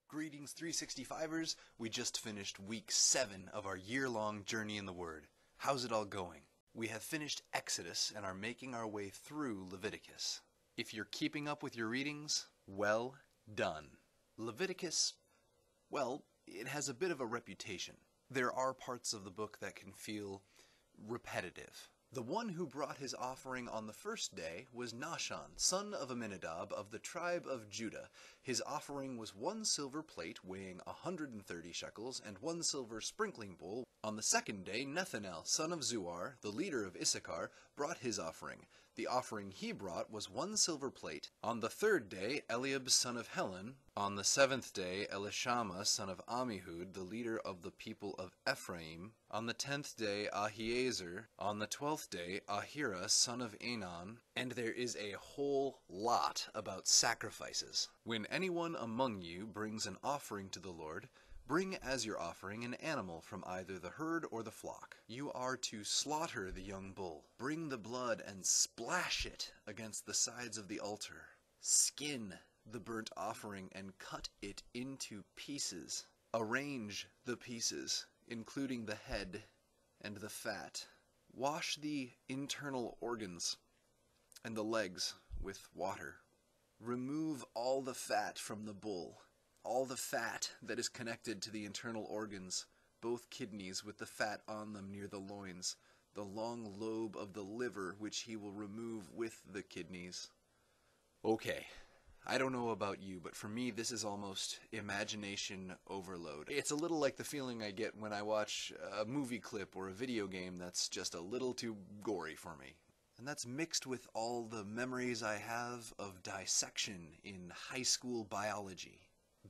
Greetings 365ers, we just finished week 7 of our year-long journey in the Word. How's it all going? We have finished Exodus and are making our way through Leviticus. If you're keeping up with your readings, well done. Leviticus, well, it has a bit of a reputation. There are parts of the book that can feel repetitive. The one who brought his offering on the first day was Nahshon, son of Amminadab of the tribe of Judah. His offering was 1 silver plate weighing 130 shekels and 1 silver sprinkling bowl. On the second day, Nethanel, son of Zuar, the leader of Issachar, brought his offering. The offering he brought was 1 silver plate. On the third day, Eliab, son of Helon. On the seventh day, Elishama, son of Ammihud, the leader of the people of Ephraim. On the 10th day, Ahiezer. On the 12th day, Ahira, son of Enan. And there is a whole lot about sacrifices. When anyone among you brings an offering to the Lord, bring as your offering an animal from either the herd or the flock. You are to slaughter the young bull. Bring the blood and splash it against the sides of the altar. Skin the burnt offering and cut it into pieces. Arrange the pieces, including the head and the fat. Wash the internal organs and the legs with water. Remove all the fat from the bull. All the fat that is connected to the internal organs, both kidneys with the fat on them near the loins, the long lobe of the liver which he will remove with the kidneys. Okay, I don't know about you, but for me this is almost imagination overload. It's a little like the feeling I get when I watch a movie clip or a video game that's just a little too gory for me. And that's mixed with all the memories I have of dissection in high school biology.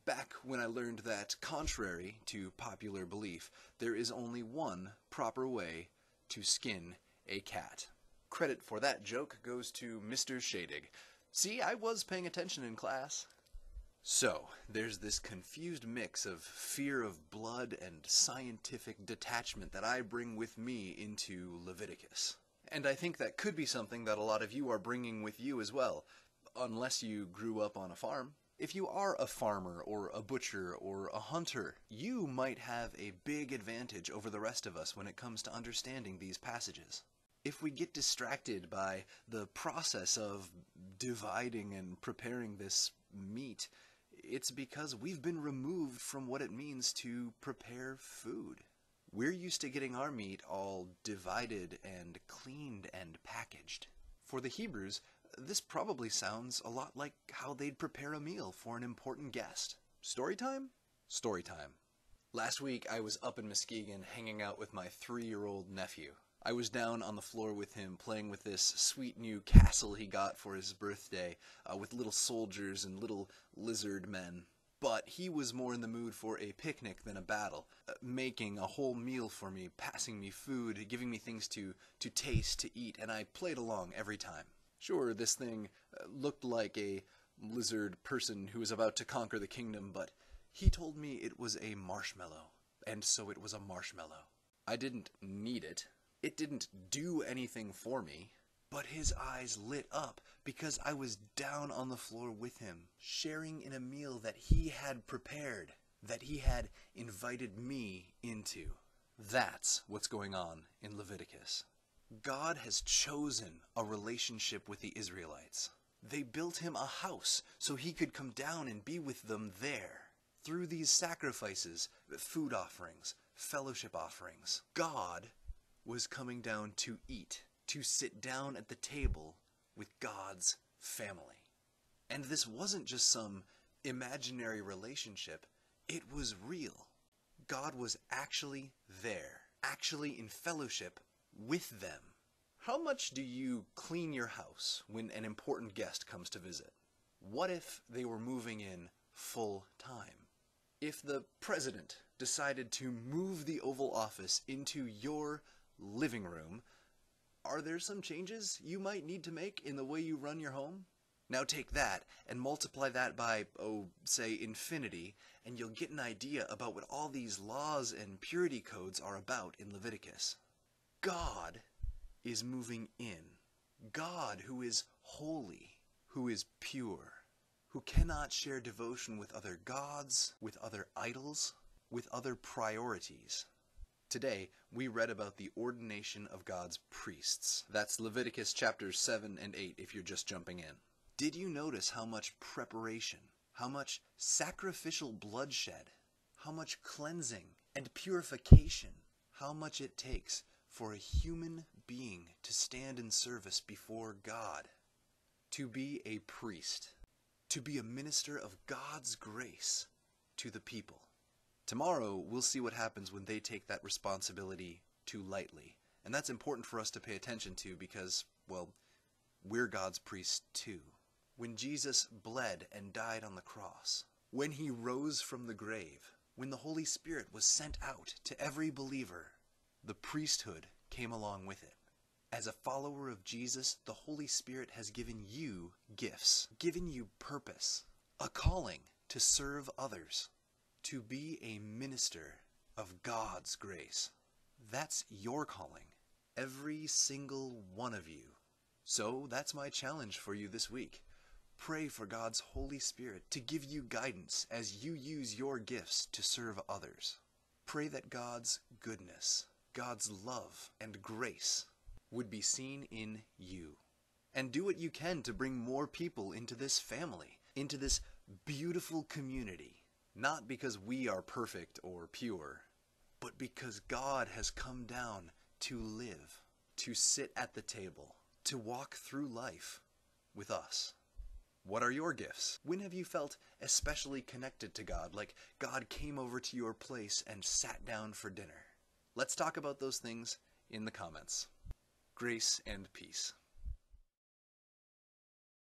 Back when I learned that, contrary to popular belief, there is only one proper way to skin a cat. Credit for that joke goes to Mr. Shadig. See, I was paying attention in class. So, there's this confused mix of fear of blood and scientific detachment that I bring with me into Leviticus. And I think that could be something that a lot of you are bringing with you as well, unless you grew up on a farm. If you are a farmer or a butcher or a hunter, you might have a big advantage over the rest of us when it comes to understanding these passages. If we get distracted by the process of dividing and preparing this meat, it's because we've been removed from what it means to prepare food. We're used to getting our meat all divided and cleaned and packaged. For the Hebrews, this probably sounds a lot like how they'd prepare a meal for an important guest. Story time? Story time. Last week I was up in Muskegon hanging out with my 3-year-old nephew. I was down on the floor with him playing with this sweet new castle he got for his birthday with little soldiers and little lizard men. But he was more in the mood for a picnic than a battle, making a whole meal for me, passing me food, giving me things to taste, to eat, and I played along every time. Sure, this thing looked like a lizard person who was about to conquer the kingdom, but he told me it was a marshmallow, and so it was a marshmallow. I didn't need it. It didn't do anything for me, but his eyes lit up because I was down on the floor with him, sharing in a meal that he had prepared, that he had invited me into. That's what's going on in Leviticus. God has chosen a relationship with the Israelites. They built him a house so he could come down and be with them there. Through these sacrifices, food offerings, fellowship offerings, God was coming down to eat, to sit down at the table with God's family. And this wasn't just some imaginary relationship, it was real. God was actually there, actually in fellowship with them. How much do you clean your house when an important guest comes to visit? What if they were moving in full time? If the president decided to move the Oval Office into your living room, are there some changes you might need to make in the way you run your home? Now take that and multiply that by, say infinity, and you'll get an idea about what all these laws and purity codes are about in Leviticus. God is moving in. God, who is holy, who is pure, who cannot share devotion with other gods, with other idols, with other priorities. Today, we read about the ordination of God's priests. That's Leviticus chapters 7 and 8 if you're just jumping in. Did you notice how much preparation, how much sacrificial bloodshed, how much cleansing and purification, how much it takes for a human being to stand in service before God? To be a priest, to be a minister of God's grace to the people. Tomorrow, we'll see what happens when they take that responsibility too lightly. And that's important for us to pay attention to because, well, we're God's priests too. When Jesus bled and died on the cross, when he rose from the grave, when the Holy Spirit was sent out to every believer, the priesthood came along with it. As a follower of Jesus, the Holy Spirit has given you gifts, given you purpose, a calling to serve others, to be a minister of God's grace. That's your calling, every single one of you. So that's my challenge for you this week. Pray for God's Holy Spirit to give you guidance as you use your gifts to serve others. Pray that God's goodness, God's love and grace would be seen in you. And do what you can to bring more people into this family, into this beautiful community. Not because we are perfect or pure, but because God has come down to live, to sit at the table, to walk through life with us. What are your gifts? When have you felt especially connected to God, like God came over to your place and sat down for dinner? Let's talk about those things in the comments. Grace and peace.